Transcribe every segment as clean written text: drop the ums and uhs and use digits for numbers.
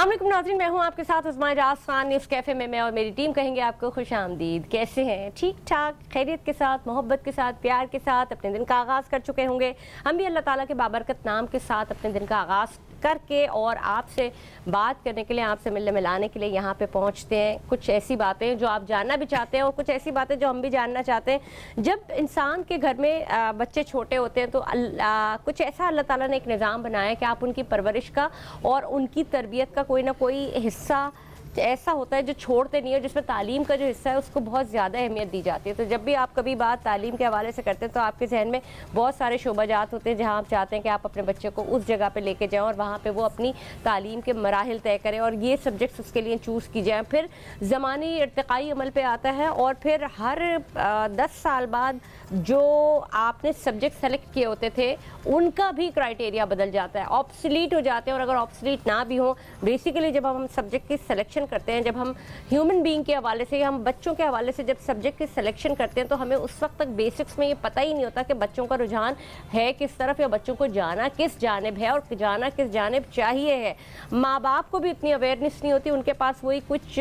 अस्सलाम वालेकुम नाज़रीन, मैं हूं आपके साथ उस्मा इजाज़ खान। न्यूज़ कैफ़े में मैं और मेरी टीम कहेंगे आपको खुश आमदीद। कैसे हैं? ठीक ठाक, खैरियत के साथ, मोहब्बत के साथ, प्यार के साथ अपने दिन का आगाज़ कर चुके होंगे। हम भी अल्लाह ताला के बाबरकत नाम के साथ अपने दिन का आगाज़ करके और आपसे बात करने के लिए, आपसे मिलने मिलाने के लिए यहाँ पे पहुँचते हैं। कुछ ऐसी बातें जो आप जानना भी चाहते हैं और कुछ ऐसी बातें जो हम भी जानना चाहते हैं। जब इंसान के घर में बच्चे छोटे होते हैं तो कुछ ऐसा अल्लाह ताला ने एक निज़ाम बनाया है कि आप उनकी परवरिश का और उनकी तरबियत का कोई ना कोई हिस्सा ऐसा होता है जो छोड़ते नहीं है, जिसमें तालीम का जो हिस्सा है उसको बहुत ज़्यादा अहमियत दी जाती है। तो जब भी आप कभी बात तालीम के हवाले से करते हैं तो आपके जहन में बहुत सारे शोबाजात होते हैं जहां आप चाहते हैं कि आप अपने बच्चे को उस जगह पे लेके जाएं और वहां पे वो अपनी तालीम के मराहिल तय करें और ये सब्जेक्ट्स उसके लिए चूज़ की जाएँ। फिर ज़मानी इर्तिकाई अमल पे आता है और फिर हर 10 साल बाद जो आपने सब्जेक्ट सेलेक्ट किए होते थे उनका भी क्राइटेरिया बदल जाता है, ऑब्सलीट हो जाते हैं। और अगर ऑब्सलीट ना भी हो, बेसिकली जब हम सब्जेक्ट की सिलेक्शन करते हैं, जब हम ह्यूमन बीइंग के हवाले से या हम बच्चों के हवाले से जब सब्जेक्ट की सिलेक्शन करते हैं तो हमें उस वक्त तक बेसिक्स में ये पता ही नहीं होता कि बच्चों का रुझान है किस तरफ या बच्चों को जाना किस जानिब है और जाना किस जानिब चाहिए है। माँ बाप को भी इतनी अवेयरनेस नहीं होती, उनके पास वही कुछ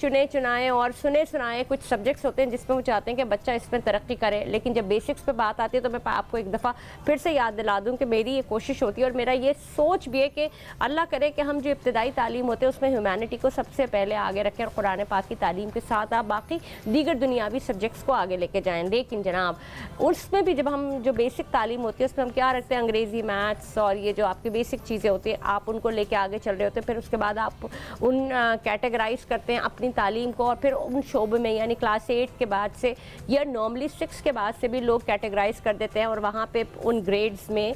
चुने चुनाए और सुने सुनाए कुछ सब्जेक्ट्स होते हैं जिसमें वो चाहते हैं कि बच्चा इसमें तरक्की करे। लेकिन जब बेसिक्स पे बात आती है तो मैं आपको एक दफ़ा फिर से याद दिला दूं कि मेरी ये कोशिश होती है और मेरा ये सोच भी है कि अल्लाह करे कि हम जो इब्तदाई तालीम होते हैं उसमें ह्यूमैनिटी को सबसे पहले आगे रखें और कुरान पाक की तालीम के साथ आप बाकी दीगर दुनियावी सब्जेक्ट्स को आगे लेके जाएँ। लेकिन जनाब उसमें भी जब हम जो बेसिक तालीम होती है उसमें हम क्या रखते हैं, अंग्रेज़ी, मैथ्स और ये जो आपकी बेसिक चीज़ें होती हैं आप उनको लेके आगे चल रहे होते हैं। फिर उसके बाद आप उन कैटेगराइज करते हैं अपनी तालीम को और फिर उन शोबे में, यानी क्लास 8 के बाद से या नॉर्मली 6 के बाद से भी लोग कैटेगराइज कर देते हैं और वहाँ पे उन ग्रेड्स में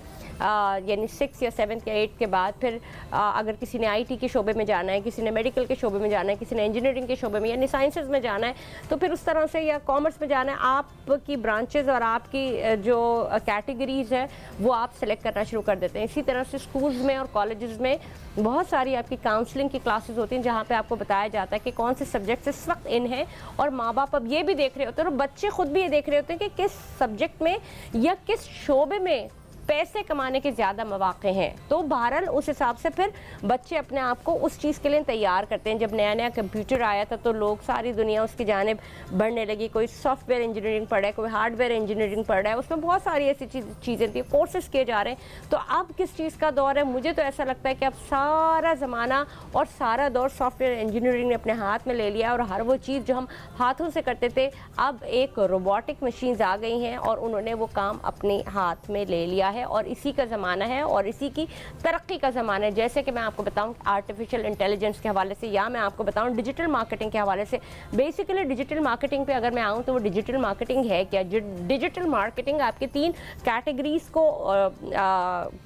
यानी 6 या 7 या 8 के बाद फिर अगर किसी ने आईटी के शोबे में जाना है, किसी ने मेडिकल के शोबे में जाना है, किसी ने इंजीनियरिंग के शोबे में यानी साइंसेज में जाना है, तो फिर उस तरह से या कॉमर्स में जाना है, आपकी ब्रांचेज और आपकी जो कैटेगरीज है वो आप सेलेक्ट करना शुरू कर देते हैं। इसी तरह से स्कूल्स में और कॉलेजेस में बहुत सारी आपकी काउंसलिंग की क्लासेस होती हैं जहाँ पे आपको बताया जाता है कि कौन से सब्जेक्ट्स इस वक्त इन हैं और माँ बाप अब ये भी देख रहे होते हैं और बच्चे खुद भी ये देख रहे होते हैं कि किस सब्जेक्ट में या किस शोबे में पैसे कमाने के ज़्यादा मौके हैं। तो बहरहाल उस हिसाब से फिर बच्चे अपने आप को उस चीज़ के लिए तैयार करते हैं। जब नया नया कंप्यूटर आया था तो लोग सारी दुनिया उसकी जानिब बढ़ने लगी। कोई सॉफ्टवेयर इंजीनियरिंग पढ़ रहा है, कोई हार्डवेयर इंजीनियरिंग पढ़ रहा है, उसमें बहुत सारी ऐसी चीज़ें थी, कोर्सेज किए जा रहे हैं। तो अब किस चीज़ का दौर है? मुझे तो ऐसा लगता है कि अब सारा ज़माना और सारा दौर सॉफ्टवेयर इंजीनियरिंग ने अपने हाथ में ले लिया और हर वो चीज़ जो हम हाथों से करते थे अब एक रोबोटिक मशीन्स आ गई हैं और उन्होंने वो काम अपने हाथ में ले लिया है और इसी का ज़माना है और इसी की तरक्की का ज़माना है। जैसे कि मैं आपको बताऊं आर्टिफिशियल इंटेलिजेंस के हवाले से या मैं आपको बताऊं डिजिटल मार्केटिंग के हवाले से। बेसिकली डिजिटल मार्केटिंग पे अगर मैं आऊं तो वो डिजिटल मार्केटिंग है क्या? डिजिटल मार्केटिंग आपके 3 कैटेगरीज को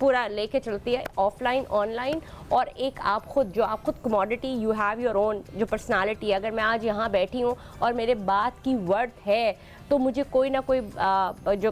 पूरा लेके चलती है, ऑफलाइन, ऑनलाइन और एक आप खुद जो आप खुद commodity, you have your own जो पर्सनालिटी। अगर मैं आज यहाँ बैठी हूँ और मेरे बात की वर्थ है तो मुझे कोई ना कोई जो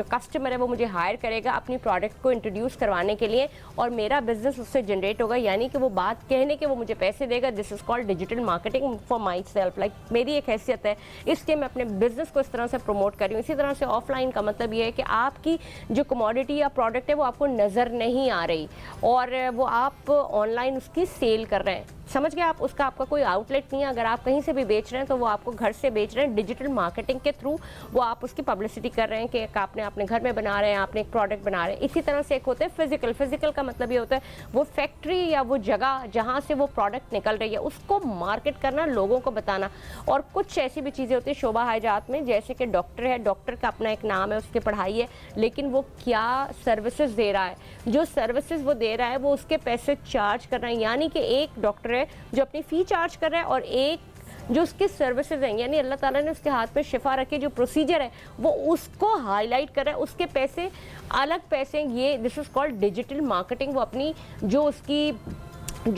कस्टमर है वो मुझे हायर करेगा अपनी प्रोडक्ट को इंट्रोड्यूस करवाने के लिए और मेरा बिजनेस उससे जनरेट होगा, यानी कि वो बात कहने के वो मुझे पैसे देगा। This is called digital marketing for my self. Like मेरी एक हैसियत है, इसलिए मैं अपने बिजनेस को इस तरह से प्रमोट कर रही हूँ। इसी तरह से ऑफलाइन का मतलब ये है कि आपकी जो कमोडिटी या प्रोडक्ट है वो आपको नज़र नहीं आ रही और वो आप ऑनलाइन उसकी सेल कर रहे हैं। समझ गए आप? उसका आपका कोई आउटलेट नहीं है। अगर आप कहीं से भी बेच रहे हैं तो वो आपको घर से बेच रहे हैं। डिजिटल मार्केटिंग के थ्रू वो आप उसकी पब्लिसिटी कर रहे हैं कि आपने अपने घर में बना रहे हैं, आपने एक प्रोडक्ट बना रहे हैं। इसी तरह से एक होता है फिजिकल। फिजिकल का मतलब ये होता है वो फैक्ट्री या वो जगह जहाँ से वो प्रोडक्ट निकल रही है उसको मार्केट करना, लोगों को बताना। और कुछ ऐसी भी चीज़ें होती है शोबा हाजात में, जैसे कि डॉक्टर है, डॉक्टर का अपना एक नाम है, उसकी पढ़ाई है, लेकिन वो क्या सर्विसेज दे रहा है, जो सर्विसेज वो दे रहा है वो उसके पैसे चार्ज कर रहा है। यानी कि एक डॉक्टर है जो अपनी फ़ी चार्ज कर रहा है और एक जो उसके सर्विसेज हैं, यानी अल्लाह ताला ने उसके हाथ पे शिफा रखी, जो प्रोसीजर है वो उसको हाईलाइट कर रहा है, उसके पैसे अलग पैसे। ये this is called digital marketing. वो अपनी जो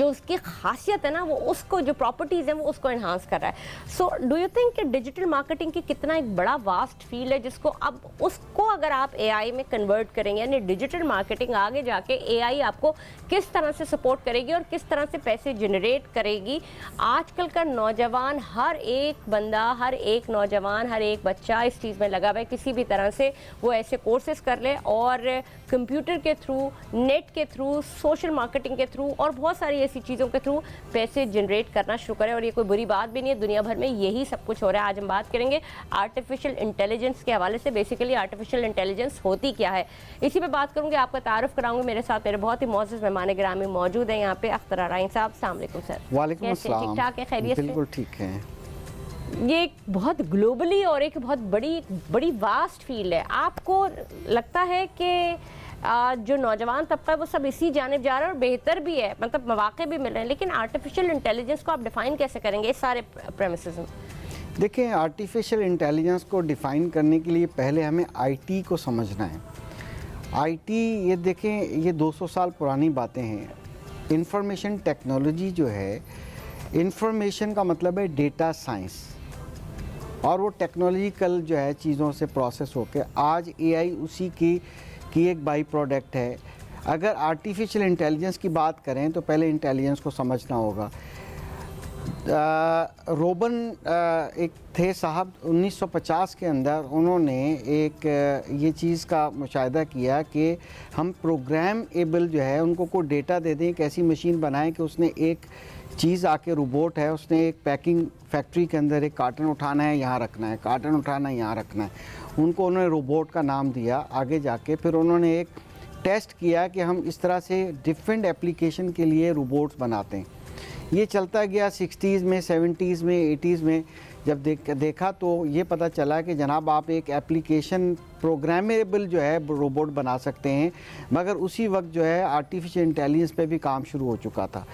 उसकी खासियत है ना, वो उसको जो प्रॉपर्टीज़ हैं वो उसको इन्हांस कर रहा है। सो डू यू थिंक कि डिजिटल मार्केटिंग की कितना एक बड़ा वास्ट फील्ड है जिसको अब उसको अगर आप एआई में कन्वर्ट करेंगे, यानी डिजिटल मार्केटिंग आगे जाके एआई आपको किस तरह से सपोर्ट करेगी और किस तरह से पैसे जनरेट करेगी। आजकल का नौजवान, हर एक बंदा, हर एक नौजवान, हर एक बच्चा इस चीज़ में लगा हुआ है। किसी भी तरह से वो ऐसे कोर्सेज कर ले और कंप्यूटर के थ्रू, नेट के थ्रू, सोशल मार्केटिंग के थ्रू और बहुत सारी सारी ऐसी चीज़ों के थ्रू पैसे जनरेट करना शुरू करें। और ये कोई बुरी बात भी नहीं है, दुनिया भर में यही सब कुछ हो रहा है। आज हम बात करेंगे आर्टिफिशियल इंटेलिजेंस के हवाले से। बेसिकली आर्टिफिशियल इंटेलिजेंस होती क्या है, इसी पे बात करूंगी, आपका तारुफ कराऊंगी। मेरे साथ मेरे बहुत ही मौजूद मेहमान गिरामी मौजूद हैं यहाँ पे। अख्तर आराइन साहब, अस्सलाम वालेकुम सर। वालेकुम अस्सलाम। ठीक ठाक है, खैरियत से? बिल्कुल ठीक है। ये एक बहुत ग्लोबली और एक बहुत बड़ी वास्ट फील्ड है। आपको लगता है कि जो नौजवान तबका है वो सब इसी जानिब जा रहा है और बेहतर भी है, मतलब मौके भी मिल रहे हैं, लेकिन आर्टिफिशियल इंटेलिजेंस को आप डिफाइन कैसे करेंगे इस सारे प्रेमिसेस में? देखें, आर्टिफिशियल इंटेलिजेंस को डिफ़ाइन करने के लिए पहले हमें आईटी को समझना है। आईटी, ये देखें, ये 200 साल पुरानी बातें हैं। इंफॉर्मेशन टेक्नोलॉजी जो है, इंफॉर्मेशन का मतलब है डेटा साइंस, और वो टेक्नोलॉजिकल जो है चीज़ों से प्रोसेस होकर आज एआई उसी की एक बाई प्रोडक्ट है। अगर आर्टिफिशियल इंटेलिजेंस की बात करें तो पहले इंटेलिजेंस को समझना होगा। रोबन एक थे साहब, 1950 के अंदर उन्होंने एक ये चीज़ का मुशाहिदा किया कि हम प्रोग्राम एबल जो है उनको कोई डेटा दे दें, एक ऐसी मशीन बनाएं कि उसने एक चीज़ आके रोबोट है, उसने एक पैकिंग फैक्ट्री के अंदर एक कार्टन उठाना है, यहाँ रखना है, कार्टन उठाना है, यहाँ रखना है। उनको उन्होंने रोबोट का नाम दिया। आगे जाके फिर उन्होंने एक टेस्ट किया कि हम इस तरह से डिफरेंट एप्लीकेशन के लिए रोबोट्स बनाते हैं। ये चलता गया 60s में, 70s में, 80s में। जब देखा तो ये पता चला कि जनाब आप एक एप्लीकेशन प्रोग्रामेबल जो है रोबोट बना सकते हैं, मगर उसी वक्त जो है आर्टिफिशियल इंटेलिजेंस पे भी काम शुरू हो चुका था।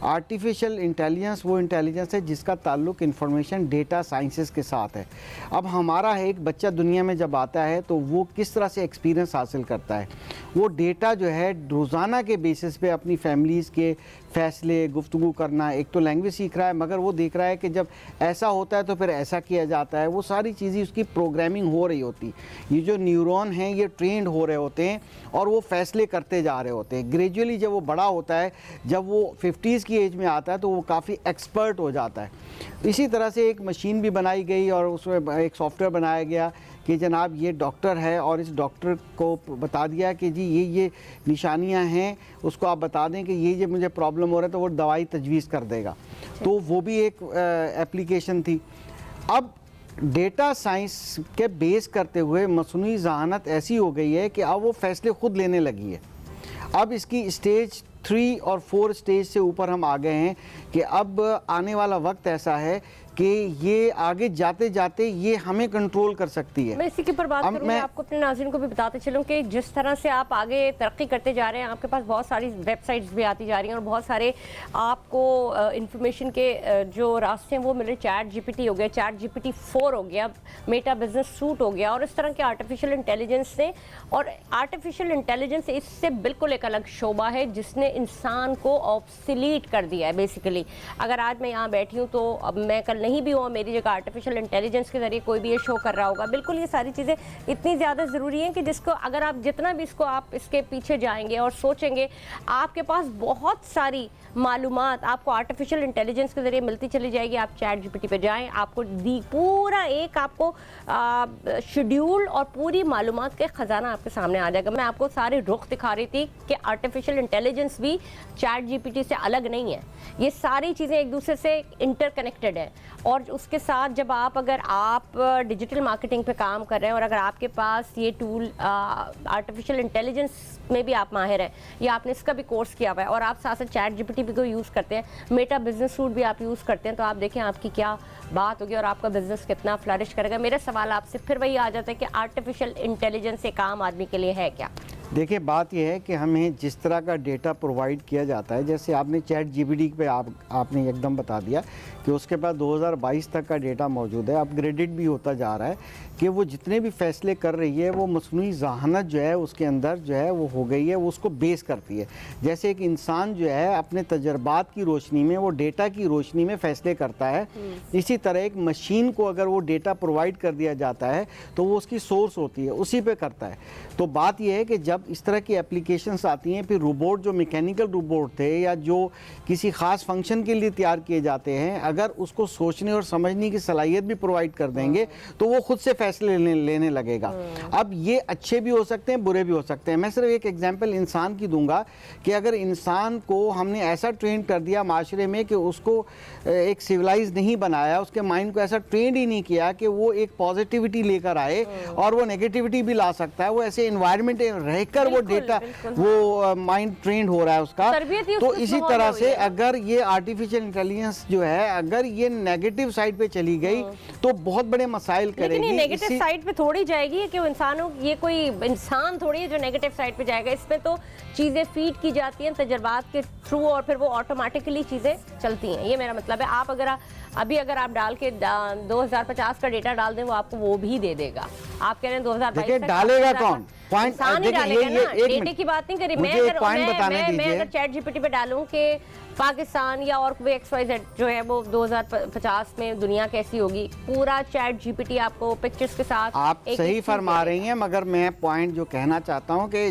आर्टिफिशियल इंटेलिजेंस वो इंटेलिजेंस है जिसका ताल्लुक इंफॉर्मेशन डेटा साइंसेस के साथ है। अब हमारा एक बच्चा दुनिया में जब आता है तो वो किस तरह से एक्सपीरियंस हासिल करता है, वो डेटा जो है रोज़ाना के बेसिस पे अपनी फैमिलीज़ के फ़ैसले, गुफ्तगू करना, एक तो लैंग्वेज सीख रहा है, मगर वो देख रहा है कि जब ऐसा होता है तो फिर ऐसा किया जाता है। वो सारी चीज़ें उसकी प्रोग्रामिंग हो रही होती। ये जो न्यूरॉन हैं ये ट्रेंड हो रहे होते हैं और वो फैसले करते जा रहे होते हैं। ग्रेजुअली जब वो बड़ा होता है, जब वो 50s की एज में आता है तो वो काफ़ी एक्सपर्ट हो जाता है। इसी तरह से एक मशीन भी बनाई गई और उसमें एक सॉफ्टवेयर बनाया गया कि जनाब ये डॉक्टर है और इस डॉक्टर को बता दिया कि जी ये निशानियां हैं, उसको आप बता दें कि ये मुझे प्रॉब्लम हो रहा है, तो वो दवाई तजवीज़ कर देगा। तो वो भी एक एप्लीकेशन थी। अब डेटा साइंस के बेस करते हुए मसनूई ज़हानत ऐसी हो गई है कि अब वो फैसले खुद लेने लगी है। अब इसकी स्टेज 3 और 4 स्टेज से ऊपर हम आ गए हैं कि अब आने वाला वक्त ऐसा है कि ये आगे जाते जाते ये हमें कंट्रोल कर सकती है। मैं इसी के ऊपर बात करूंगी। मैं आपको अपने नाज़रीन को भी बताते चलूं कि जिस तरह से आप आगे तरक्की करते जा रहे हैं, आपके पास बहुत सारी वेबसाइट्स भी आती जा रही हैं और बहुत सारे आपको इंफॉर्मेशन के जो रास्ते हैं वो मिल रहे। चैट जीपीटी हो गया, चैट जीपीटी 4 हो गया, मेटा बिजनेस सूट हो गया, और इस तरह के आर्टिफिशियल इंटेलिजेंस ने, और आर्टिफिशियल इंटेलिजेंस इससे बिल्कुल एक अलग शोबा है जिसने इंसान को ऑब्सोलीट कर दिया है। बेसिकली अगर आज मैं यहाँ बैठी हूँ तो अब मैं कल नहीं भी हो, मेरी जगह आर्टिफिशियल इंटेलिजेंस के जरिए कोई भी ये शो कर रहा होगा। बिल्कुल ये सारी चीज़ें इतनी ज़्यादा ज़रूरी हैं कि जिसको अगर आप जितना भी इसको आप इसके पीछे जाएंगे और सोचेंगे, आपके पास बहुत सारी मालूमात आपको आर्टिफिशियल इंटेलिजेंस के ज़रिए मिलती चली जाएगी। आप चैट जीपीटी पे जाएं, आपको पूरा एक आपको शेड्यूल और पूरी मालूमात के ख़जाना आपके सामने आ जाएगा। मैं आपको सारे रुख दिखा रही थी कि आर्टिफिशियल इंटेलिजेंस भी चैट जीपीटी से अलग नहीं है। ये सारी चीज़ें एक दूसरे से इंटरकनेक्टेड है। और उसके साथ जब अगर आप डिजिटल मार्केटिंग पे काम कर रहे हैं और अगर आपके पास ये टूल आर्टिफिशियल इंटेलिजेंस में भी आप माहिर हैं या आपने इसका भी कोर्स किया हुआ है और आप साथ साथ चैट जीपीटी भी को यूज़ करते हैं, मेटा बिजनेस सूट भी आप यूज़ करते हैं, तो आप देखें आपकी क्या बात होगी और आपका बिजनेस कितना फ्लरिश करेगा। मेरा सवाल आपसे फिर वही आ जाता है कि आर्टिफिशियल इंटेलिजेंस एक आम आदमी के लिए है क्या? देखिए, बात यह है कि हमें जिस तरह का डेटा प्रोवाइड किया जाता है, जैसे आपने चैट जीपीटी पे आपने एकदम बता दिया कि उसके पास 2022 तक का डेटा मौजूद है, अपग्रेडेड भी होता जा रहा है कि वो जितने भी फैसले कर रही है वो मसनूई ज़हानत जो है उसके अंदर जो है वो हो गई है, वो उसको बेस करती है। जैसे एक इंसान जो है अपने तजर्बात की रोशनी में, वो डेटा की रोशनी में फ़ैसले करता है, इसी तरह एक मशीन को अगर वो डेटा प्रोवाइड कर दिया जाता है तो वो उसकी सोर्स होती है, उसी पे करता है। तो बात यह है कि जब जब इस तरह की एप्लीकेशंस आती हैं, फिर रोबोट जो मैकेनिकल रोबोट थे या जो किसी ख़ास फंक्शन के लिए तैयार किए जाते हैं, अगर उसको सोचने और समझने की सलाहियत भी प्रोवाइड कर देंगे तो वो खुद से फैसले लेने लगेगा। अब ये अच्छे भी हो सकते हैं, बुरे भी हो सकते हैं। मैं सिर्फ एक एग्जांपल इंसान की दूंगा कि अगर इंसान को हमने ऐसा ट्रेन कर दिया माशरे में कि उसको एक सिविलाइज नहीं बनाया, उसके माइंड को ऐसा ट्रेन ही नहीं किया कि वो एक पॉजिटिविटी लेकर आए और वो नेगेटिविटी भी ला सकता है, वो ऐसे एनवायरनमेंट रहकर वो डेटा वो माइंड ट्रेंड हो रहा है उसका। तो इसी तरह से अगर ये आर्टिफिशियल इंटेलिजेंस जो है अगर ये नेगेटिव साइड पे चली गई तो बहुत बड़े मसाइल करेगी। लेकिन ये नेगेटिव साइड पे थोड़ी जाएगी कि इंसानों, ये कोई इंसान थोड़ी है जो नेगेटिव साइड पे जाएगा। इसमें तो चीज़ें फीड की जाती हैं तजर्बात के थ्रू और फिर वो ऑटोमेटिकली चीज़ें चलती हैं। ये मेरा मतलब है। आप अगर आप डाल के 2050 का डेटा डाल दें वो आपको वो भी दे देगा। आप कह रहे हैं 2022 डालेगा कौन? इंसान ही डालेगा ना, डेटे की बात नहीं करी। मैं अगर चैट जीपीटी पे डालूं कि पाकिस्तान या और कोई XYZ जो है वो 2050 में दुनिया कैसी होगी, पूरा चैट जीपीटी आपको पिक्चर्स के साथ आप सही फरमा रही हैं, मगर मैं पॉइंट जो कहना चाहता हूं कि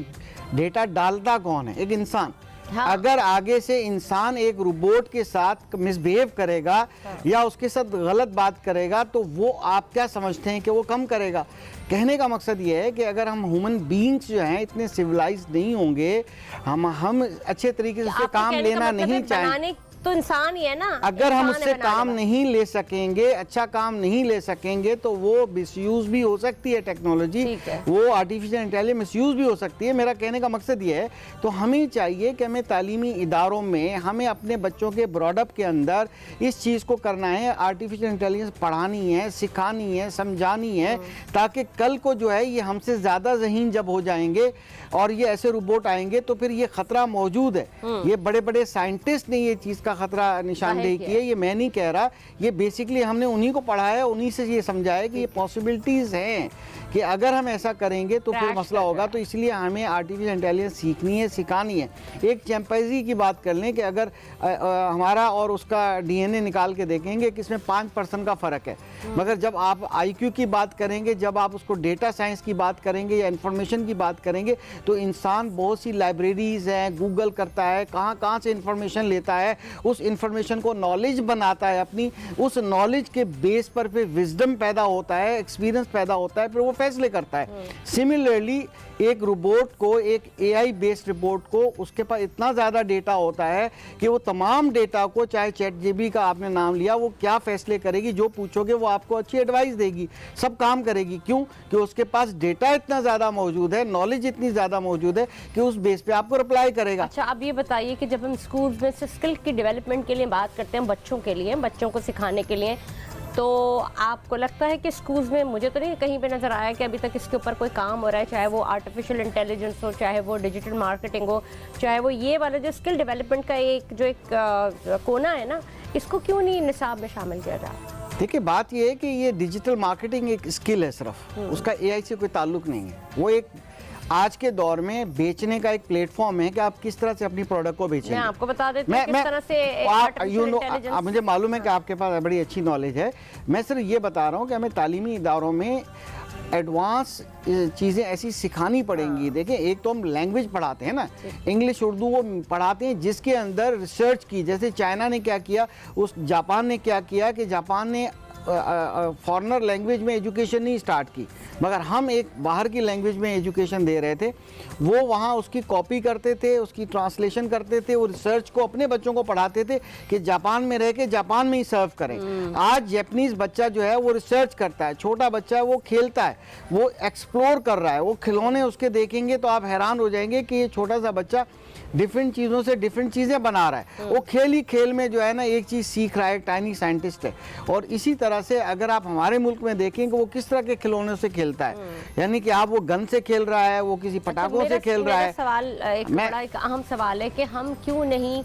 डेटा डालता कौन है? एक इंसान। हाँ। अगर आगे से इंसान एक रोबोट के साथ मिसबिहेव करेगा या उसके साथ गलत बात करेगा तो वो आप क्या समझते हैं कि वो कम करेगा? कहने का मकसद ये है कि अगर हम ह्यूमन बीइंग्स जो हैं इतने सिविलाइज नहीं होंगे, हम अच्छे तरीके से काम लेना नहीं चाहेंगे तो इंसान ही है ना। अगर हम उससे काम नहीं ले सकेंगे, अच्छा काम नहीं ले सकेंगे तो वो मिसयूज भी हो सकती है टेक्नोलॉजी, वो आर्टिफिशियल इंटेलिजेंस मिसयूज भी हो सकती है। मेरा कहने का मकसद ये है तो हमें चाहिए कि हमें तालीमी इदारों में हमें अपने बच्चों के ब्रॉडअप के अंदर इस चीज़ को करना है, आर्टिफिशियल इंटेलिजेंस पढ़ानी है, सिखानी है, समझानी है, ताकि कल को जो है ये हमसे ज़्यादा ज़हीन जब हो जाएंगे और ये ऐसे रोबोट आएंगे तो फिर ये खतरा मौजूद है। ये बड़े बड़े साइंटिस्ट ने ये चीज़ का खतरा निशानदेही की है, ये मैं नहीं कह रहा, ये बेसिकली हमने उन्हीं को पढ़ा है, उन्हीं से ये समझा है कि ये पॉसिबिलिटीज़ हैं कि अगर हम ऐसा करेंगे तो फिर मसला होगा। तो इसलिए हमें आर्टिफिशियल इंटेलिजेंस सीखनी है, सिखानी है। एक चिंपैंजी की बात कर लें कि अगर हमारा और उसका DNA निकाल के देखेंगे कि इसमें 5% का फ़र्क है, मगर जब आप IQ की बात करेंगे, जब आप उसको डेटा साइंस की बात करेंगे या इंफॉर्मेशन की बात करेंगे तो इंसान बहुत सी लाइब्रेरीज़ हैं, गूगल करता है, कहाँ से इंफॉर्मेशन लेता है, उस इंफॉर्मेशन को नॉलेज बनाता है अपनी, उस नॉलेज के बेस पर फिर विजडम पैदा होता है, एक्सपीरियंस पैदा होता है, फिर वो फैसले करता है। सिमिलरली एक रोबोट को, एक AI बेस्ड रोबोट को, उसके पास इतना ज़्यादा डेटा होता है कि वो तमाम डेटा को, चाहे ChatGPT का आपने नाम लिया, वो क्या फैसले करेगी, जो पूछोगे वो आपको अच्छी एडवाइस देगी, सब काम करेगी। क्यों? कि उसके पास डेटा इतना ज़्यादा मौजूद है, नॉलेज इतनी ज़्यादा मौजूद है कि उस बेस पे आपको रिप्लाई करेगा। अच्छा, अब ये बताइए कि जब हम स्कूल में से स्किल की डेवलपमेंट के लिए बात करते हैं, बच्चों के लिए, बच्चों को सिखाने के लिए, तो आपको लगता है कि स्कूल्स में, मुझे तो नहीं कहीं पे नज़र आया कि अभी तक इसके ऊपर कोई काम हो रहा है, चाहे वो आर्टिफिशियल इंटेलिजेंस हो, चाहे वो डिजिटल मार्केटिंग हो, चाहे वो ये वाला जो स्किल डेवलपमेंट का एक कोना है ना, इसको क्यों नहीं निसाब में शामिल किया जाए? देखिए, बात ये है कि ये डिजिटल मार्केटिंग एक स्किल है सिर्फ, उसका AI से कोई ताल्लुक नहीं है। वो एक आज के दौर में बेचने का एक प्लेटफॉर्म है कि आप किस तरह से अपनी प्रोडक्ट को बेचेंगे। मैं आपको बता देती हूं किस तरह से आप मुझे मालूम है कि आपके पास बड़ी अच्छी नॉलेज है। मैं सिर्फ ये बता रहा हूँ कि हमें तालीमी इदारों में एडवांस चीज़ें ऐसी सिखानी पड़ेंगी। देखिए, एक तो हम लैंग्वेज पढ़ाते हैं ना, इंग्लिश उर्दू वो पढ़ाते हैं जिसके अंदर रिसर्च की, जैसे चाइना ने क्या किया, उस जापान ने क्या किया कि जापान ने फॉरेनर लैंग्वेज में एजुकेशन नहीं स्टार्ट की, मगर हम एक बाहर की लैंग्वेज में एजुकेशन दे रहे थे। वो वहाँ उसकी कॉपी करते थे, उसकी ट्रांसलेशन करते थे, वो रिसर्च को अपने बच्चों को पढ़ाते थे कि जापान में रह के जापान में ही सर्व करें। आज जैपनीज़ बच्चा जो है वो रिसर्च करता है, छोटा बच्चा है वो खेलता है, वो एक्सप्लोर कर रहा है, वो खिलौने उसके देखेंगे तो आप हैरान हो जाएंगे कि ये छोटा सा बच्चा डिफरेंट चीज़ों से डिफरेंट चीज़ें बना रहा है। वो खेल ही खेल में जो है ना एक चीज़ सीख रहा है, टाइनी साइंटिस्ट है। और इसी तरह से अगर आप हमारे मुल्क में देखें कि वो किस तरह के खिलौनों से खेलता है, यानी कि आप वो गन से खेल रहा है, वो किसी पटाखों से खेल रहा है। सवाल एक बड़ा एक अहम सवाल है कि हम क्यों नहीं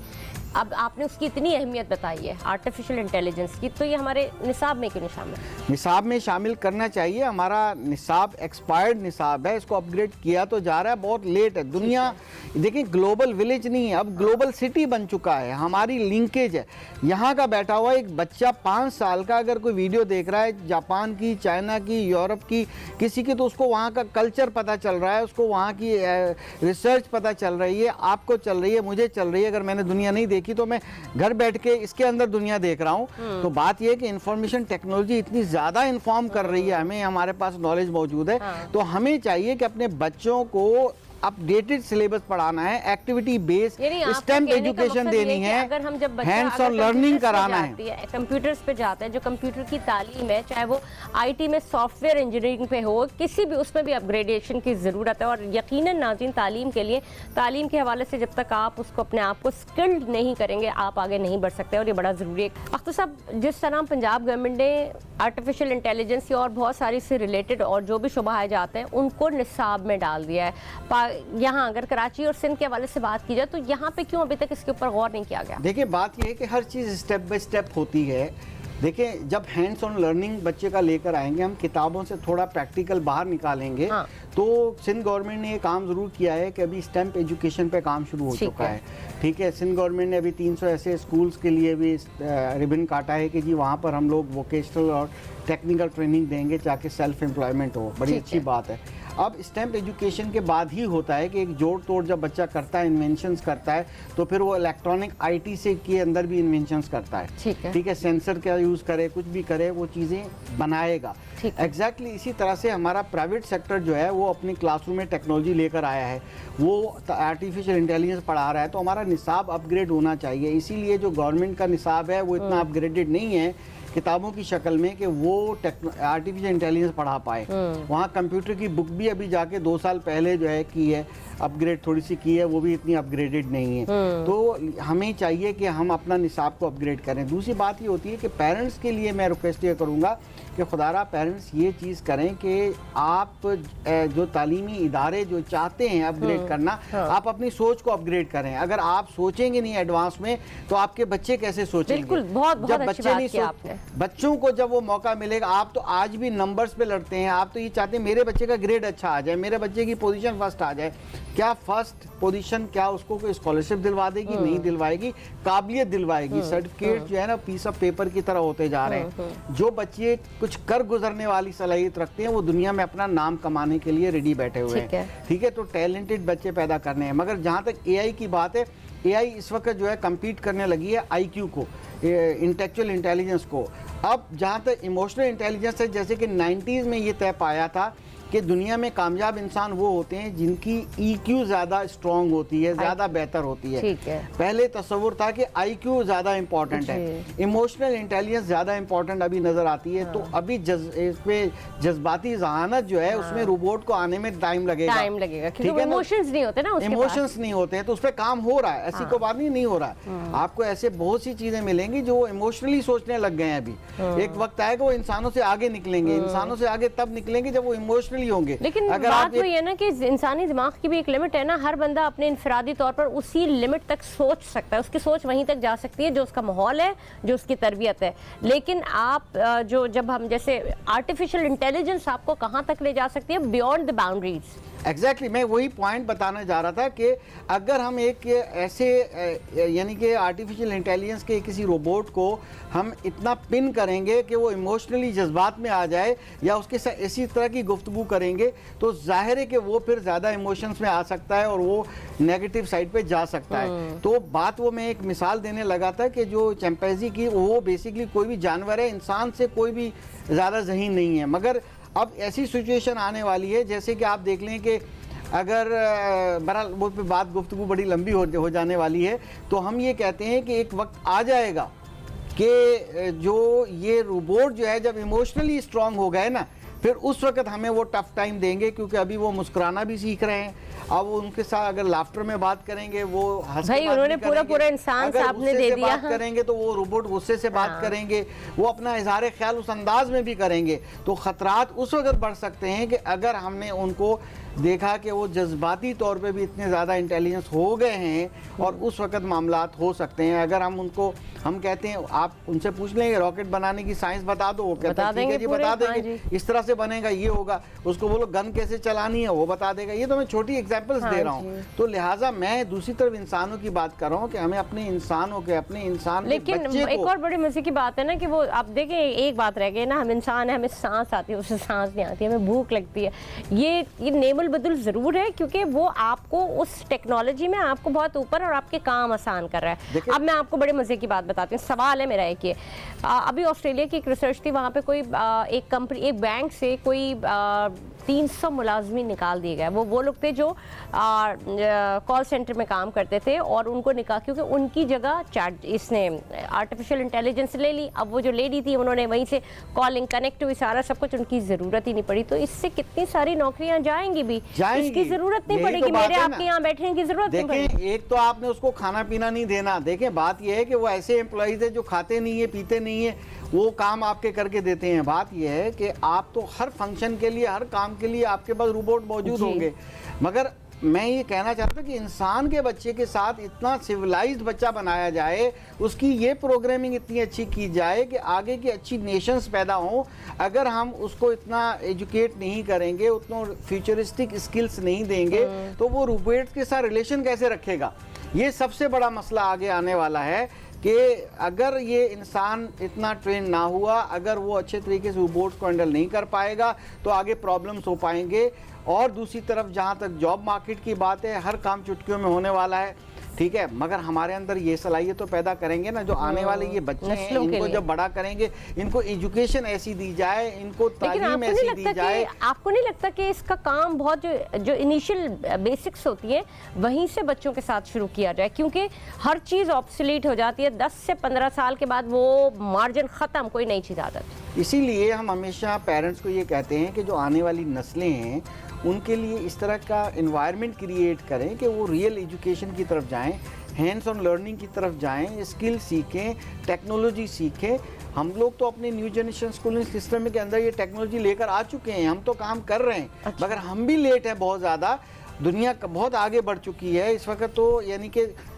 अब आपने उसकी इतनी अहमियत बताई है आर्टिफिशियल इंटेलिजेंस की, तो ये हमारे निसाब में क्यों नहीं शामिल? निसाब में शामिल करना चाहिए। हमारा निसाब एक्सपायर्ड निसाब है, इसको अपग्रेड किया तो जा रहा है, बहुत लेट है। दुनिया देखिए ग्लोबल विलेज नहीं है, अब ग्लोबल सिटी बन चुका है, हमारी लिंकेज है। यहाँ का बैठा हुआ एक बच्चा 5 साल का अगर कोई वीडियो देख रहा है जापान की, चाइना की, यूरोप की, किसी की, तो उसको वहाँ का कल्चर पता चल रहा है, उसको वहाँ की रिसर्च पता चल रही है, आपको चल रही है, मुझे चल रही है। अगर मैंने दुनिया नहीं देखी तो मैं घर बैठ के इसके अंदर दुनिया देख रहा हूँ। तो बात यह है कि इंफॉर्मेशन टेक्नोलॉजी इतनी ज़्यादा इन्फॉर्म कर रही है हमें, हमारे पास नॉलेज मौजूद है। तो हमें चाहिए कि अपने बच्चों को अपडेटेड सिलेबस पढ़ाना है, एक्टिविटी बेस्ड स्टेम एजुकेशन देनी है, अगर हम जब हैंड्स ऑन लर्निंग कराना है। कंप्यूटर्स पे जाते हैं, जो कंप्यूटर की तालीम है, चाहे वो आईटी में सॉफ्टवेयर इंजीनियरिंग पे हो, किसी भी उसमें भी अपग्रेडेशन की ज़रूरत है। और यकीनन नाज़रीन, तालीम के लिए, तालीम के हवाले से जब तक आप उसको अपने आप को स्किल्ड नहीं करेंगे, आप आगे नहीं बढ़ सकते, और ये बड़ा ज़रूरी है। अख्तर साहब, जिस तरह पंजाब गवर्नमेंट ने आर्टिफिशियल इंटेलिजेंस और बहुत सारी से रिलेटेड और जो भी शुबहात जाते हैं उनको निसाब में डाल दिया है, यहाँ अगर कराची और सिंध के हवाले से बात की जाए तो यहाँ पे क्यों अभी तक इसके ऊपर गौर नहीं किया गया? देखिए बात यह है कि हर चीज़ स्टेप बाय स्टेप होती है। देखिए जब हैंड्स ऑन लर्निंग बच्चे का लेकर आएंगे, हम किताबों से थोड़ा प्रैक्टिकल बाहर निकालेंगे। हाँ। तो सिंध गवर्नमेंट ने ये काम ज़रूर किया है कि अभी स्टेम एजुकेशन पे काम शुरू हो चुका है। ठीक है, सिंध गवर्नमेंट ने अभी 300 ऐसे स्कूल्स के लिए भी रिबन काटा है कि जी वहाँ पर हम लोग वोकेशनल और टेक्निकल ट्रेनिंग देंगे ताकि सेल्फ एम्प्लॉयमेंट हो। बड़ी अच्छी बात है। अब स्टेम एजुकेशन के बाद ही होता है कि एक जोड़ तोड़ जब बच्चा करता है, इन्वेंशंस करता है, तो फिर वो इलेक्ट्रॉनिक आईटी से के अंदर भी इन्वेंशंस करता है। ठीक है, सेंसर का यूज़ करे, कुछ भी करे, वो चीज़ें बनाएगा। एग्जैक्टली इसी तरह से हमारा प्राइवेट सेक्टर जो है वो अपनी क्लासरूम में टेक्नोलॉजी लेकर आया है, वो आर्टिफिशियल इंटेलिजेंस पढ़ा रहा है। तो हमारा निसाब अपग्रेड होना चाहिए। इसीलिए जो गवर्नमेंट का निसाब है वो इतना अपग्रेडेड नहीं है किताबों की शक्ल में कि वो आर्टिफिशियल इंटेलिजेंस पढ़ा पाए। वहाँ कंप्यूटर की बुक भी अभी जाके 2 साल पहले जो है की है, अपग्रेड थोड़ी सी की है, वो भी इतनी अपग्रेडेड नहीं है। तो हमें चाहिए कि हम अपना निसाब को अपग्रेड करें। दूसरी बात ये होती है कि पेरेंट्स के लिए मैं रिक्वेस्ट ये करूँगा कि खुदारा पेरेंट्स ये चीज़ करें कि आप जो तालीमी इदारे जो चाहते हैं अपग्रेड करना, आप अपनी सोच को अपग्रेड करें। अगर आप सोचेंगे नहीं एडवांस में तो आपके बच्चे कैसे सोचेंगे? बिल्कुल, बहुत जब बच्चे नहीं बच्चों को जब वो मौका मिलेगा, आप तो आज भी नंबर्स पे लड़ते हैं, आप तो ये चाहते हैं मेरे बच्चे का ग्रेड अच्छा आ जाए, मेरे बच्चे की पोजीशन फर्स्ट आ जाए। क्या फर्स्ट पोजीशन क्या उसको कोई स्कॉलरशिप दिलवा देगी? नहीं दिलवाएगी, काबिलियत दिलवाएगी। सर्टिफिकेट जो है ना पीस ऑफ पेपर की तरह होते जा रहे हैं। जो बच्चे कुछ कर गुजरने वाली सलाहियत रखते हैं वो दुनिया में अपना नाम कमाने के लिए रेडी बैठे हुए हैं। ठीक है, तो टैलेंटेड बच्चे पैदा करने हैं। मगर जहाँ तक एआई की बात है, एआई इस वक्त जो है कम्पीट करने लगी है आईक्यू को, इंटेलेक्चुअल इंटेलिजेंस को। अब जहाँ तक इमोशनल इंटेलिजेंस है, जैसे कि 90s में ये तय पाया था कि दुनिया में कामयाब इंसान वो होते हैं जिनकी ईक्यू ज़्यादा स्ट्रॉन्ग होती है, ज़्यादा बेहतर होती है। पहले तस्वुर था कि आईक्यू ज़्यादा इंपॉर्टेंट है, इमोशनल इंटेलिजेंस ज़्यादा इंपॉर्टेंट अभी नज़र आती है। तो अभी इसमें जज्बाती जहानत जो है उसमें रोबोट को आने में टाइम लगेगा। ठीक है, इमोशंस नहीं होते ना, इमोशंस नहीं होते हैं, तो उस पर काम हो रहा है। ऐसी कोई बात नहीं हो रहा है। आपको ऐसे बहुत सी चीज़ें मिलेंगी जो इमोशनली सोचने लग गए हैं अभी। एक वक्त आएगा वो इंसानों से आगे निकलेंगे। इंसानों से आगे तब निकलेंगे जब वो इमोशनली होंगे। लेकिन अगर बात वही है ना कि इंसानी दिमाग की भी एक लिमिट है ना। हर बंदा अपने इंफरादी तौर पर उसी लिमिट तक सोच सकता है, उसकी सोच वहीं तक जा सकती है जो उसका माहौल है, जो उसकी तरबियत है। लेकिन आप जो जब हम जैसे आर्टिफिशियल इंटेलिजेंस आपको कहाँ तक ले जा सकती है, बियॉन्ड द बाउंड्रीज। एग्जैक्टली मैं वही पॉइंट बताना जा रहा था कि अगर हम एक ऐसे यानी कि आर्टिफिशियल इंटेलिजेंस के किसी रोबोट को हम इतना पिन करेंगे कि वो इमोशनली जज्बात में आ जाए या उसके साथ इसी तरह की गुफ्तगू करेंगे, तो जाहिर है कि वो फिर ज़्यादा इमोशंस में आ सकता है और वो नेगेटिव साइड पे जा सकता है। तो बात वो मैं एक मिसाल देने लगा था कि जो चिंपैंजी की, वो बेसिकली कोई भी जानवर है, इंसान से कोई भी ज़्यादा ज़हीन नहीं है। मगर अब ऐसी सिचुएशन आने वाली है जैसे कि आप देख लें कि अगर बहरहाल वो पे बात गुफ्तगू बड़ी लंबी हो जाने वाली है, तो हम ये कहते हैं कि एक वक्त आ जाएगा कि जो ये रोबोट जो है जब इमोशनली स्ट्रांग हो गए ना, फिर उस वक्त हमें वो टफ टाइम देंगे, क्योंकि अभी वो मुस्कुराना भी सीख रहे हैं। अब उनके साथ अगर लाफ्टर में बात करेंगे, वो हंस के भाई बात उन्होंने भी करेंगे। पूरा इंसान अगर आपने गुस्से दे से दिया, बात हाँ। करेंगे तो वो रोबोट गुस्से से बात करेंगे, वो अपना इजहार ख्याल उस अंदाज में भी करेंगे। तो खतरात उस वक्त बढ़ सकते हैं कि अगर हमने उनको देखा कि वो जज्बाती तौर पे भी इतने ज़्यादा इंटेलिजेंस हो गए हैं, और उस वक्त मामलात हो सकते हैं। अगर हम कहते हैं, आप उनसे पूछ लेंगे रॉकेट बनाने की साइंस बता दो, वो कहता है ठीक है जी बता देंगे, इस तरह से बनेगा, ये होगा। उसको बोलो गन कैसे चलानी है, वो बता देगा। ये तो मैं छोटी एग्जांपल्स दे रहा हूँ। तो लिहाजा मैं दूसरी तरफ इंसानों की बात कर रहा हूँ कि हमें अपने इंसानों के, अपने इंसान के बच्चे लेकिन एक को, और बड़ी मजे की बात है ना कि वो आप देखें, एक बात रह गई ना, हम इंसान है, हमें सांस आती है, उसे सांस नहीं आती, हमें भूख लगती है। ये नेमल बदल जरूर है, क्योंकि वो आपको उस टेक्नोलॉजी में आपको बहुत ऊपर और आपके काम आसान कर रहा है। अब मैं आपको बड़े मजे की बात बताती हूँ। सवाल है मेरा एक, ये अभी ऑस्ट्रेलिया की एक रिसर्च थी, वहाँ पे कोई एक कंपनी, एक बैंक से कोई 300 मुलाजमी निकाल दिए गए। वो लोग थे जो कॉल सेंटर में काम करते थे, और उनको निकाल, क्योंकि उनकी जगह इसने आर्टिफिशियल इंटेलिजेंस ले ली। अब वो जो लेडी थी, उन्होंने वहीं से कॉलिंग कनेक्ट हुई, सारा सब कुछ, उनकी ज़रूरत ही नहीं पड़ी। तो इससे कितनी सारी नौकरियां जाएंगी भी, इसकी ज़रूरत नहीं पड़ेगी, मेरे आपके यहाँ बैठने की ज़रूरत नहीं पड़ेगी। देखें, एक तो आपने उसको खाना पीना नहीं देना। देखें, बात यह है कि वो ऐसे एम्प्लॉइज है जो खाते नहीं है, पीते नहीं है, वो काम आपके करके देते हैं। बात यह है कि आप तो हर फंक्शन के लिए, हर काम के लिए आपके पास रोबोट मौजूद होंगे। मगर मैं ये कहना चाहता हूँ कि इंसान के बच्चे के साथ इतना सिविलाइज्ड बच्चा बनाया जाए, उसकी ये प्रोग्रामिंग इतनी अच्छी की जाए कि आगे की अच्छी नेशंस पैदा हों। अगर हम उसको इतना एजुकेट नहीं करेंगे, उतना फ्यूचरिस्टिक स्किल्स नहीं देंगे, तो वो रोबोट्स के साथ रिलेशन कैसे रखेगा? ये सबसे बड़ा मसला आगे आने वाला है कि अगर ये इंसान इतना ट्रेन ना हुआ, अगर वो अच्छे तरीके से रोबोट्स को हैंडल नहीं कर पाएगा, तो आगे प्रॉब्लम्स हो पाएंगे। और दूसरी तरफ जहाँ तक जॉब मार्केट की बात है, हर काम चुटकियों में होने वाला है, ठीक है, मगर हमारे अंदर ये सलाहियत तो पैदा करेंगे ना, जो आने वाले ये बच्चे हैं, इनको जब बड़ा करेंगे, इनको एजुकेशन ऐसी दी जाए, इनको तालीम ऐसी दी जाए। आपको नहीं लगता कि इसका काम बहुत जो इनिशियल बेसिक्स होती है, वहीं से बच्चों के साथ शुरू किया जाए? क्योंकि हर चीज़ ऑब्सोलीट हो जाती है 10 से 15 साल के बाद, वो मार्जिन ख़त्म, कोई नई चीज़ आ जाती। इसीलिए हम हमेशा पेरेंट्स को ये कहते हैं कि जो आने वाली नस्लें हैं, उनके लिए इस तरह का इन्वायरमेंट क्रिएट करें कि वो रियल एजुकेशन की तरफ जाएं, हैंड्स ऑन लर्निंग की तरफ जाएं, स्किल सीखें, टेक्नोलॉजी सीखें। हम लोग तो अपने न्यू जनरेशन स्कूलिंग सिस्टम के अंदर ये टेक्नोलॉजी लेकर आ चुके हैं, हम तो काम कर रहे हैं। मगर हम भी लेट हैं बहुत ज़्यादा। दुनिया बहुत आगे बढ़ चुकी है इस वक्त, तो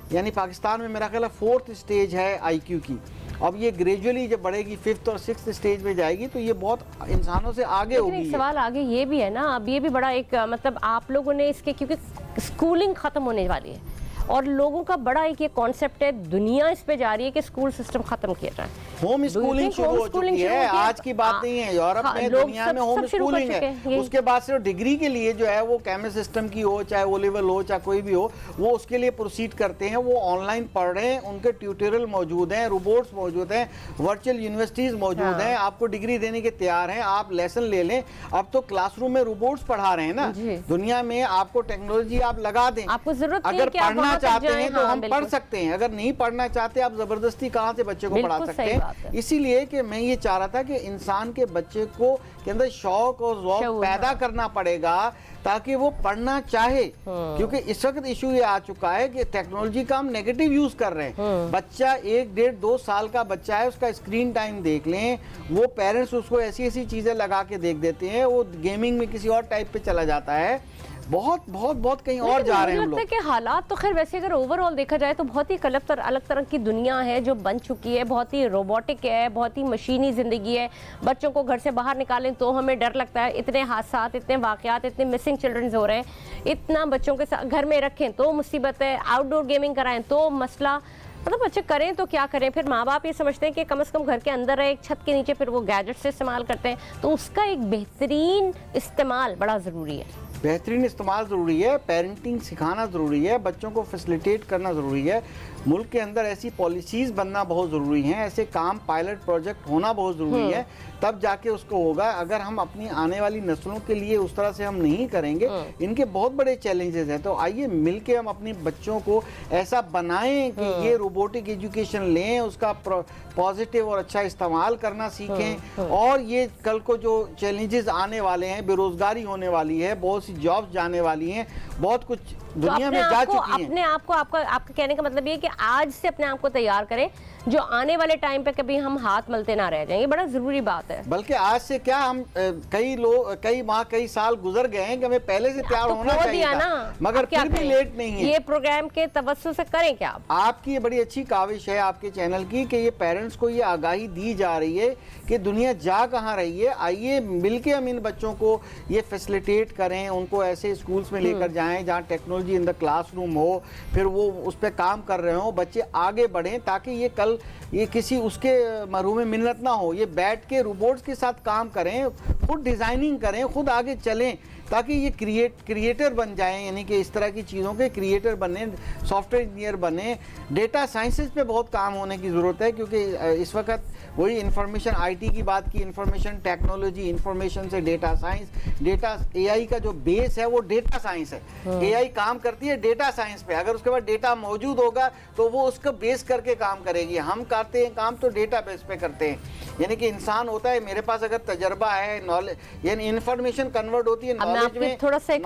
यानी पाकिस्तान में मेरा ख्याल है 4th स्टेज है IQ की। अब ये ग्रेजुअली जब बढ़ेगी 5th और 6th स्टेज में जाएगी, तो ये बहुत इंसानों से आगे होगी। एक सवाल आगे ये भी है ना, अब ये भी बड़ा एक मतलब आप लोगों ने इसके, क्योंकि स्कूलिंग खत्म होने वाली है और लोगों का बड़ा एक ये कॉन्सेप्ट है, दुनिया इस पे जा रही है कि स्कूल सिस्टम खत्म किया जाए। होम स्कूलिंग शुरू हो चुकी है, आज की बात नहीं है। यूरोप में, दुनिया में होम स्कूलिंग है। उसके बाद सिर्फ डिग्री के लिए जो है वो केमिस्ट सिस्टम की हो, चाहे ओ लेवल हो, चाहे कोई भी हो, वो उसके लिए प्रोसीड करते हैं। वो ऑनलाइन पढ़ रहे हैं, उनके ट्यूटोरियल मौजूद हैं, रोबोट्स मौजूद हैं, वर्चुअल यूनिवर्सिटीज मौजूद हैं, आपको डिग्री देने के तैयार हैं, आप लेसन ले लें। अब तो क्लासरूम में रोबोट्स पढ़ा रहे हैं ना दुनिया में। आपको टेक्नोलॉजी आप लगा दें, आपको जरूरत अगर पढ़ना चाहते हैं तो हम पढ़ सकते हैं, अगर नहीं पढ़ना चाहते आप जबरदस्ती कहाँ से बच्चे को पढ़ा सकते हैं। इसीलिए कि मैं ये चाह रहा था कि इंसान के बच्चे को के अंदर शौक और ज़ौक़ पैदा करना पड़ेगा ताकि वो पढ़ना चाहे। क्योंकि इस वक्त इशू ये आ चुका है कि टेक्नोलॉजी का हम नेगेटिव यूज कर रहे हैं। बच्चा 1, 1.5, 2 साल का बच्चा है, उसका स्क्रीन टाइम देख लें, वो पेरेंट्स उसको ऐसी ऐसी चीजें लगा के देख देते हैं, वो गेमिंग में किसी और टाइप पे चला जाता है, बहुत कहीं और जा रहे हैं हम लोग। कि हालात तो खैर वैसे अगर ओवरऑल देखा जाए तो बहुत ही अलग तरह की दुनिया है जो बन चुकी है, बहुत ही रोबोटिक है, बहुत ही मशीनी ज़िंदगी है। बच्चों को घर से बाहर निकालें तो हमें डर लगता है, इतने हादसात, इतने वाक़यात, इतने मिसिंग चिल्ड्रंस हो रहे हैं। इतना बच्चों के साथ घर में रखें तो मुसीबत है, आउटडोर गेमिंग कराएं तो मसला। मतलब बच्चे करें तो क्या करें? फिर माँ बाप ये समझते हैं कि कम से कम घर के अंदर है, एक छत के नीचे, फिर वो गैजेट से इस्तेमाल करते हैं। तो उसका एक बेहतरीन इस्तेमाल बड़ा ज़रूरी है। बेहतरीन इस्तेमाल ज़रूरी है, पेरेंटिंग सिखाना ज़रूरी है, बच्चों को फैसिलिटेट करना ज़रूरी है, मुल्क के अंदर ऐसी पॉलिसीज़ बनना बहुत ज़रूरी हैं, ऐसे काम पायलट प्रोजेक्ट होना बहुत ज़रूरी है, तब जाके उसको होगा। अगर हम अपनी आने वाली नस्लों के लिए उस तरह से हम नहीं करेंगे, इनके बहुत बड़े चैलेंजेस हैं। तो आइए मिलके हम अपने बच्चों को ऐसा बनाएं कि ये रोबोटिक एजुकेशन लें, उसका पॉजिटिव और अच्छा इस्तेमाल करना सीखें, और ये कल को जो चैलेंजेस आने वाले हैं, बेरोजगारी होने वाली है, बहुत सी जॉब्स जाने वाली हैं, बहुत कुछ दुनिया में जा चुकी हैं। अपने आप को आपका कहने का मतलब ये है कि आज से अपने आप को तैयार करें, जो आने वाले टाइम पे कभी हम हाथ मलते ना रह जाएं। ये बड़ा जरूरी बात है। बल्कि आज से क्या, हम कई माह कई साल गुजर गए हैं कि हमें पहले से तैयार होना चाहिए था, मगर फिर भी लेट नहीं है। ये प्रोग्राम के तवज्जो से करें क्या आपकी ये बड़ी अच्छी काविश है आपके चैनल की कि ये पेरेंट्स को ये आगाही दी जा रही है कि दुनिया जा कहाँ रही है। आइए मिलके हम इन बच्चों को ये फैसिलिटेट करें, उनको ऐसे स्कूल्स में लेकर जाएं जहाँ टेक्नोलॉजी इन द क्लासरूम हो, फिर वो उस पर काम कर रहे हो, बच्चे आगे बढ़ें, ताकि ये कल ये किसी उसके मरहूम मिन्नत ना हो, ये बैठ के रोबोट्स के साथ काम करें, खुद डिज़ाइनिंग करें, खुद आगे चलें, ताकि ये क्रिएटर बन जाएं, यानी कि इस तरह की चीज़ों के क्रिएटर बने, सॉफ्टवेयर इंजीनियर बने। डेटा साइंसेस पे बहुत काम होने की ज़रूरत है, क्योंकि इस वक्त वही इंफॉर्मेशन आईटी की बात की, इंफॉर्मेशन टेक्नोलॉजी, इंफॉर्मेशन से डेटा साइंस, डेटा एआई का जो बेस है वो डेटा साइंस है। एआई काम करती है डेटा साइंस पे, अगर उसके बाद डेटा मौजूद होगा तो वो उसका बेस करके काम करेगी। हम करते हैं काम तो डेटा बेस पे करते हैं, यानी कि इंसान होता है, मेरे पास अगर तजर्बा है, नॉलेज, यानी इंफॉर्मेशन कन्वर्ट होती है नॉलेज में। थोड़ा सा एक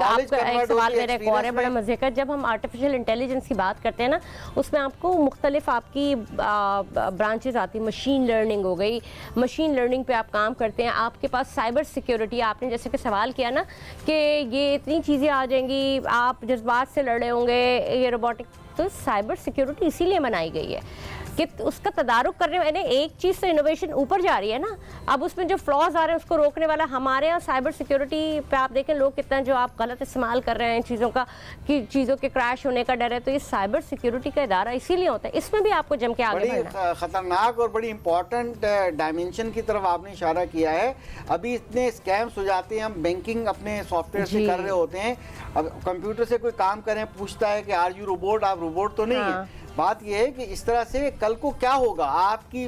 सवाल मेरा एक और है बड़ा मजे का, जब हम आर्टिफिशियल इंटेलिजेंस की बात करते हैं ना, उसमें आपको मुख्तलिफ आपकी ब्रांचेस आती है। मशीन लर्निंग हो गई, मशीन लर्निंग पे आप काम करते हैं, आपके पास साइबर सिक्योरिटी, आपने जैसे कि सवाल किया ना कि ये इतनी चीज़ें आ जाएंगी, आप जज्बात से लड़ रहे होंगे, ये रोबोटिक, तो साइबर सिक्योरिटी इसीलिए बनाई गई है कि उसका तदारुक करने वाले, एक चीज़ से इनोवेशन ऊपर जा रही है ना, अब उसमें जो फ्लॉज आ रहे हैं उसको रोकने वाला हमारे यहाँ साइबर सिक्योरिटी पे आप देखें लोग कितना जो आप गलत इस्तेमाल कर रहे हैं चीज़ों का, कि चीज़ों के क्रैश होने का डर है। तो ये साइबर सिक्योरिटी का इदारा इसीलिए होता है, इसमें भी आपको जम के आगे बढ़ना है। बड़ी खतरनाक और बड़ी इंपॉर्टेंट डायमेंशन की तरफ आपने इशारा किया है। अभी इतने स्कैम्स हो जाते हैं, हम बैंकिंग अपने सॉफ्टवेयर से कर रहे होते हैं, अब कंप्यूटर से कोई काम करें, पूछता है कि आर यू रोबोट, आप रोबोट तो नहीं है। बात यह है कि इस तरह से कल को क्या होगा, आपकी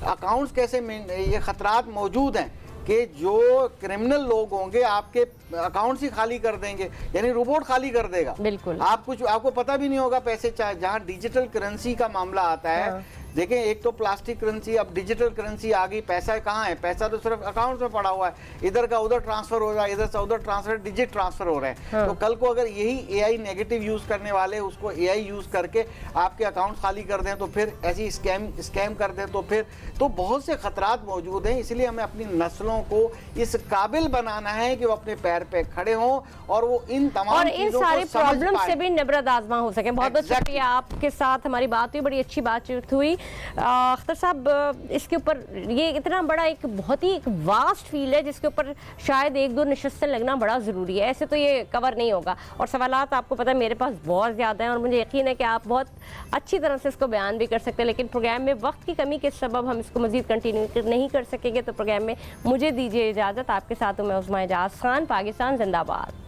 अकाउंट्स कैसे, ये खतरात मौजूद हैं कि जो क्रिमिनल लोग होंगे आपके अकाउंट्स ही खाली कर देंगे, यानी रोबोट खाली कर देगा। बिल्कुल, आपको पता भी नहीं होगा पैसे, जहाँ डिजिटल करेंसी का मामला आता है। देखें, एक तो प्लास्टिक करेंसी, अब डिजिटल करेंसी आ गई, पैसा कहाँ है, पैसा तो सिर्फ अकाउंट में पड़ा हुआ है, इधर का उधर ट्रांसफर हो रहा है, इधर से उधर ट्रांसफर, डिजिट ट्रांसफर हो रहे हैं। तो कल को अगर यही एआई नेगेटिव यूज करने वाले उसको एआई यूज करके आपके अकाउंट खाली कर दें, तो फिर ऐसी स्कैम कर दें, तो फिर तो बहुत से खतरात मौजूद हैं। इसलिए हमें अपनी नस्लों को इस काबिल बनाना है कि वो अपने पैर पे खड़े हों और वो इन तमाम और इन सारे प्रॉब्लम से भी निबरत आजमा हो सके। बहुत बहुत शुक्रिया, आपके साथ हमारी बात हुई, बड़ी अच्छी बातचीत हुई। अख्तर साहब, इसके ऊपर ये इतना बड़ा एक बहुत ही एक वास्ट फील्ड है जिसके ऊपर शायद एक दो नशस्तें लगना बड़ा ज़रूरी है, ऐसे तो ये कवर नहीं होगा। और सवालात आपको पता है मेरे पास बहुत ज़्यादा हैं और मुझे यकीन है कि आप बहुत अच्छी तरह से इसको बयान भी कर सकते हैं, लेकिन प्रोग्राम में वक्त की कमी के सबब हम इसको मज़ीद कंटिन्यू नहीं कर सकेंगे। तो प्रोग्राम में मुझे दीजिए इजाज़त, आपके साथ हूँ मैं उस्मा एजाज खान। पाकिस्तान जिंदाबाद।